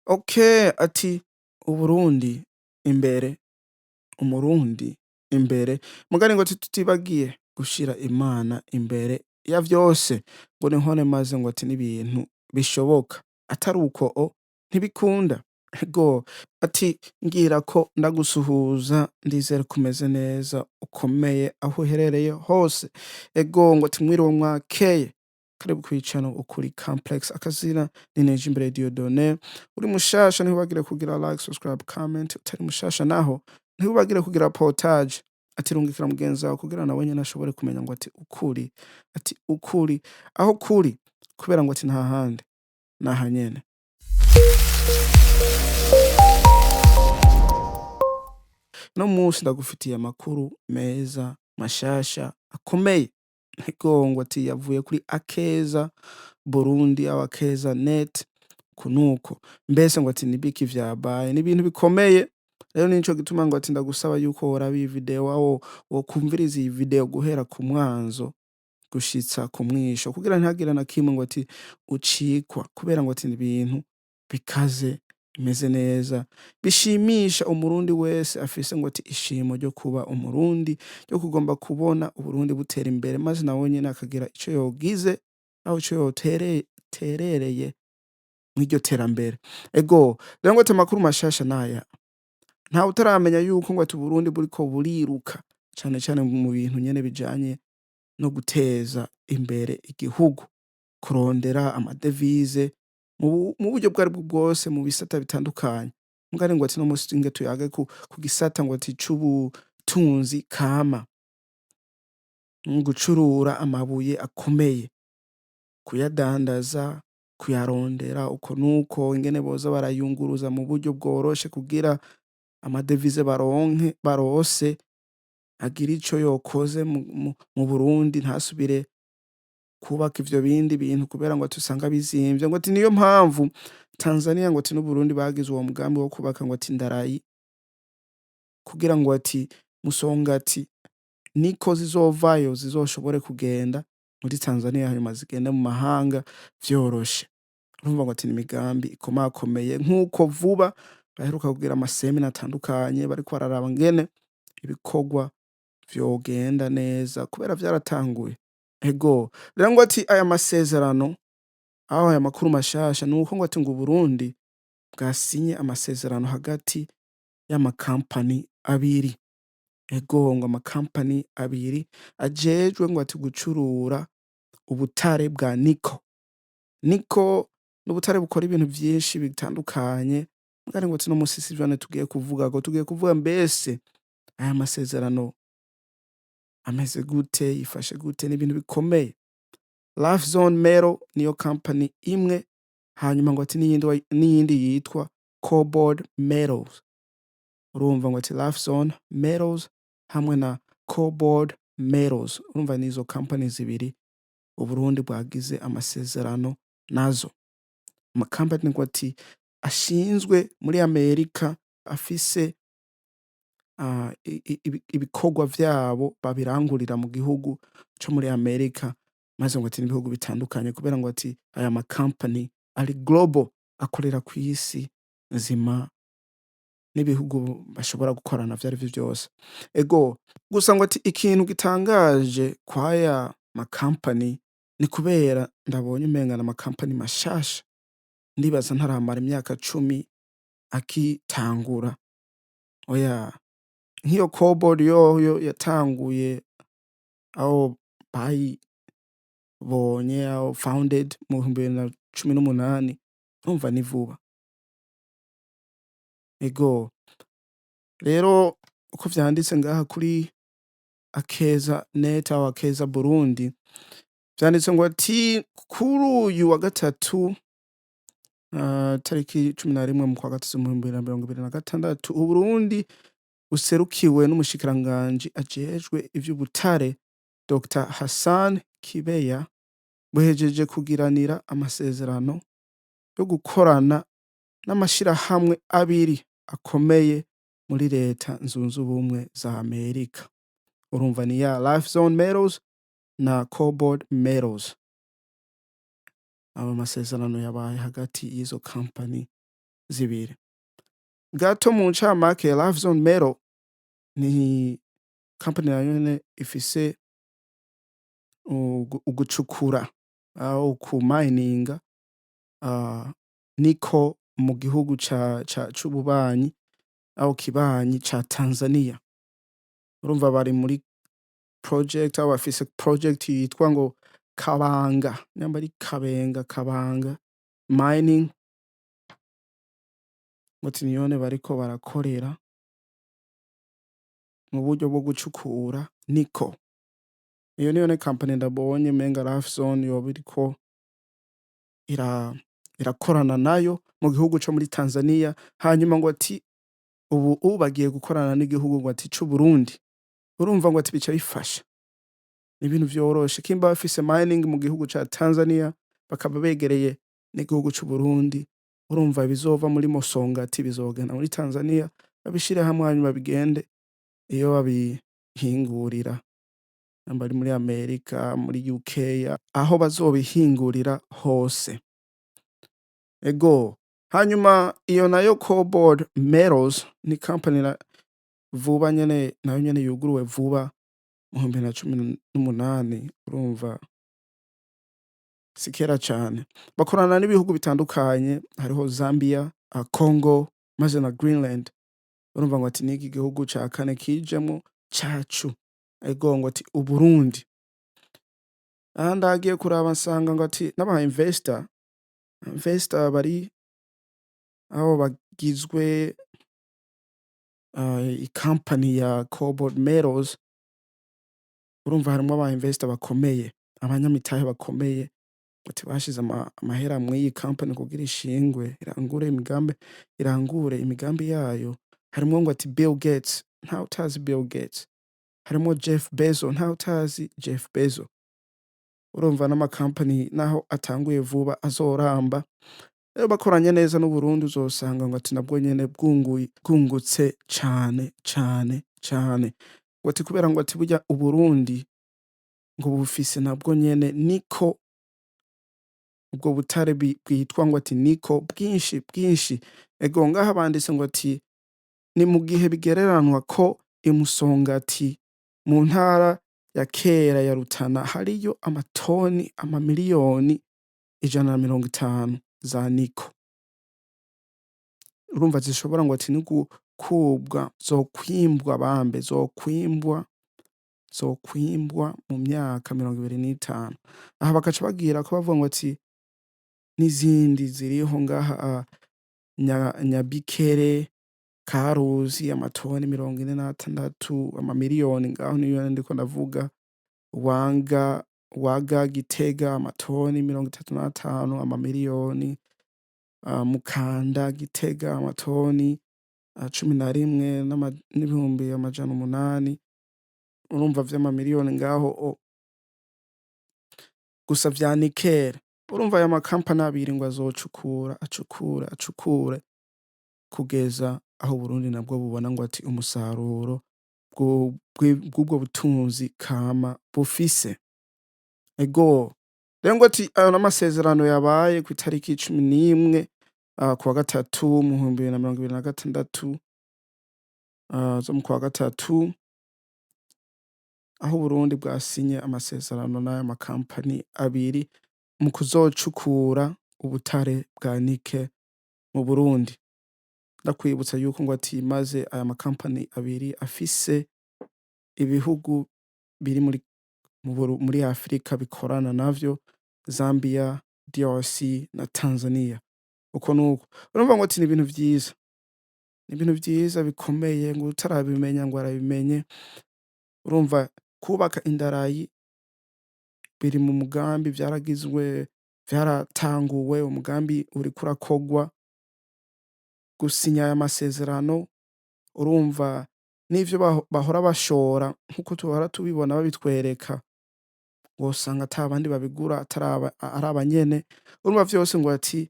Okay, ati Uburundi imbere, Umurundi imbere, mugabo ngo tutibagiye gushira Imana imbere ya vyose, ngo niho maze ngo ati n'ibintu bishoboka, atari uko ntibikunda. Ego ati ngira ko ndagusuhuza, ndizera ko umeze neza, ukomeye aho uherereye hose. Ego ngo ati mwiriwe mwakeye, karibu kw'icano Ukuri Complex, akazina ni Nijimbere Dieudonné. Uri mushasha ntiwibagire kugira like, subscribe, comment, utari mushasha naho ntiwibagire kugira partage, ati rungikira mugenzi wawe kugira nawe nyene ashobore kumenya ngo ati ukuri, ati ukuri aho kuri, kubera ngo ati nta handi naha nyene. No munsi ndagufitiye amakuru meza mashasha akomeye. Ego ngo ati yavuye kuri Akeza Burundi aho Akeza net kunuko, mbese ngo ati nibiki vyabaye, ni ibintu bikomeye. Rero nico gituma ngo ati ndagusaba yuko woraba iyi video, aho wokumviriza iyi video guhera ku mwanzo gushitsa ku mwisho, kugira ntihagire na kimwe ngo ati ucikwa, kubera ngo ati ibintu bikaze bimeze neza bishimisha umurundi wese afise ngo ati ishimo ryo kuba umurundi, ryo kugomba kubona Uburundi butera imbere, maze nawe nyene akagira ico yogize aho ico yoterereye mw'iryo terambere. Ego rero ngo ati amakuru mashasha naya, ntawe utaramenya yuko ngo ati Uburundi buriko buriruka cane cane mu bintu nyene bijanye no guteza imbere igihugu, kurondera amadevize mu buryo bwaribwo bwose, mu bisata bitandukanye. Mugabo ngo ati no musi twinge tuyage ku gisata ngo ati c'ubutunzi kama, gucurura amabuye akomeye, kuyadandaza, kuyarondera uko nuko, ingene boza barayunguruza mu buryo bworoshe kugira amadevize barose agira ico yokoze mu Burundi, ntasubire kubaka ivyo bindi bintu kubera ngo ati usanga bizimvye. Ngo ati niyo mpamvu Tanzania ngo ati n'Uburundi bagize uwo mugambi wo kubaka ngo ati indarayi, kugira ngo ati Musongati niko zizovayo zizoshobore kugenda muri Tanzania hanyuma zigende mu mahanga vyoroshe. Urumva ngo ati n'imigambi ikomakomeye, nk'uko vuba baheruka kugira amasemina atandukanye bariko bararaba ngene ibikorwa vyogenda neza kubera vyaratanguye. Ego rero ngo ati aya masezerano, aho aya makuru mashasha nuko ngo ati ngo Uburundi bwasinye amasezerano hagati y'amakampani abiri. Ego ngo amakampani abiri ajejwe ngo ati gucurura ubutare bwa Niko. Niko n'ubutare bukora ibintu vyinshi bitandukanye, mugabo ngo ati no musi sivyo tugiye kuvuga, ngo tugiye kuvuga mbese aya masezerano ameze gute, yifashe gute, n'ibintu bikomeye. Life Zone Metal niyo company imwe, hanyuma ngo ati n'iyindi yitwa Cobalt Metals. Urumva ngo ati Life Zone Metals hamwe na Cobalt Metals, urumva nizo company zibiri Uburundi bwagize amasezerano nazo. Amakampani ngo ati ashinzwe muri Amerika, afise ibikorwa vyabo babirangurira mu gihugu co muri Amerika, maze ngo ati n'ibihugu bitandukanye, kubera ngo ati aya makampani ari global, akorera kw'isi nzima n'ibihugu bashobora gukorana vyarivyo vyose. Ego gusa ngo ati ikintu gitangaje kw'aya makampani ni kubera ndabonye umenga n'amakampani mashasha, ndibaza ntaramara imyaka 10 akitangura. Oya, nk'iyo Cobalt yoyo yatanguye aho bayibonye, aho founded mu 2018, urumva ni vuba. Ego rero uko vyanditse ngaha kuri Akeza net aho Akeza Burundi, vyanditse ngo ati kuri uyu wa gatatu tariki 11 mu kwa gatatu mu 2026, Uburundi buserukiwe n'umushikiranganji ajejwe ivy'ubutare Dr Hassan Kibeya, buhejeje kugiranira amasezerano yo gukorana n'amashirahamwe abiri akomeye muri leta zunze ubumwe za Amerika. Urumva ni ya Life Zone Metals na Cobalt Metals. Aba masezerano yabaye hagati y'izo company zibiri. Gato mu ncamake Love Zone Metal ni company nayo nyene ifise ugucukura aho kumininga niko mu gihugu c'ububanyi aho kibanyi ca Tanzania. Urumva bari muri project aho bafise project yitwa ngo Kabanga, nyamba ari Kabanga mining, muti niyone bariko barakorera mu buryo bwo gucukura niko. Iyo niyo company ndabonye umenga Love Zone yoba iriko irakorana nayo mu gihugu co muri Tanzania, hanyuma ngo ati ubu bagiye gukorana n'igihugu ngo ati c'Uburundi. Urumva ngo ati bica bifasha, ni ibintu vyoroshe kimba bafise mining mu gihugu ca Tanzania bakaba begereye n'igihugu c'Uburundi, urumva bizova muri Mosongati bizogenda muri Tanzania babishire hamwe hanyuma bigende iyo babihingurira, namba ari muri Amerika, muri UK, aho bazobihingurira hose. Ego, hanyuma iyo nayo Cobalt Metals ni company vuba nyene nayo nyene yuguruwe vuba mu 2018, urumva si kera cane. Bakorana n'ibihugu bitandukanye, hariho Zambia, Congo, maze na Greenland. Urumva ngo ati niki gihugu ca kane kijemwo cacu. Ego ngo ati Uburundi. Aha ndagiye kuraba nsanga ngo ati n'aba investor bari aho bagizwe company ya Cobalt Metals. Urumva harimwo aba investor bakomeye, abanyamitahe bakomeye, ati bashize amahera mw'iyi company kugira ishingwe irangure imigambi yayo. Harimwo ngo ati Bill Gates, ntawe utazi Bill Gates. Harimwo Jeff Bezos, ntawe utazi Jeff Bezos. Urumva n'ama company naho atanguye vuba azoramba. Rero bakoranye neza n'Uburundi uzosanga ngo ati nabwo nyene bwungutse cane. Ngo ati kubera ngo ati burya Uburundi ngo bufise nabwo nyene niko, ubwo butare bwitwa ngo ati niko bwinshi. Ego ngaha banditse ngo ati ni mu gihe bigereranwa ko imusongati mu ntara ya kera ya Rutana hariyo amatoni amamiliyoni 150 za niko. Urumva zishobora ngo ati nigukubwa zokwimbwa bambe zokwimbwa mu myaka 25. Aha bakaca bagira ko bavuga ngo ati n'izindi ziriho ngaha Nyabikere, Karuzi amatoni 46 amamiliyoni ngaho niyo ndiko ndavuga. Waga Gitega amatoni 35 amamiliyoni. Mukanda Gitega amatoni 11 n'ibihumbi 800. Urumva vy'amamiliyoni ngaho gusa vya Nikel. Urumva aya makampani abiri ngo acukure kugeza aho Burundi nabwo bubona ngo ati umusaruro bw'ubwo butunzi kama bufise. Ego rero ngo ati ayo n'amasezerano yabaye ku itariki 11 kuwa gatatu mu 2026 zo mu kwa gatatu, aho Burundi bwasinye amasezerano n'aya makampani abiri mu kuzocukura ubutare bwa Nike mu Burundi. Ndakwibutsa yuko ngo ati maze aya makampani abiri afise ibihugu biri muri Afrika bikorana navyo, Zambia, DRC na Tanzania. Uko nuko urumva ngo ati ni ibintu vyiza bikomeye, ngo utarabimenya ngo arabimenye. Urumva kubaka indarayi biri mu mugambi vyaratanguwe, umugambi uriko urakogwa. Gusinya aya masezerano urumva n'ivyo bahora bashora nkuko tuhora tubibona babitwereka, wosanga ata bandi babigura ari abanyene. Urumva vyose ngo ati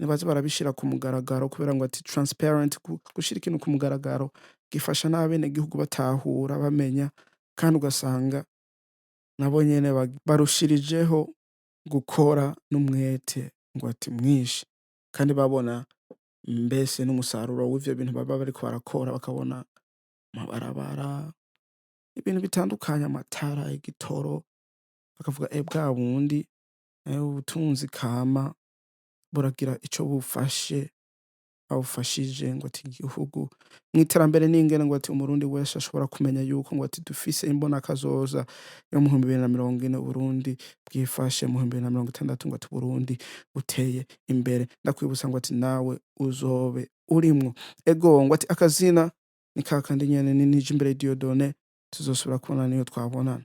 nibaze barabishira ku mugaragaro, kubera ngo ati transparent, gushira ikintu ku mugaragaro gifasha n'abene gihugu batahura bamenya, kandi ugasanga nabo nyene barushirijeho gukora n'umwete ngo ati mwinshi, kandi babona mbese n'umusaruro w'ivyo bintu baba bariko barakora, bakabona amabarabara, ibintu bitandukanye, amatara, igitoro, bakavuga bwa bundi ubutunzi kama buragira ico bufashije ngo ati igihugu mw'iterambere n'ingene ngo ati umurundi wese ashobora kumenya yuko ngo ati dufise imbonakazoza yo mu 2040 Uburundi bwifashe, mu 2060 ngo ati Uburundi buteye imbere. Ndakwibutsa ngo ati nawe uzobe urimwo. Ego ngo ati akazina ni kakandi nyene ni Nijimbere Dieudonné, tuzosubira kubonana niyo twabonana.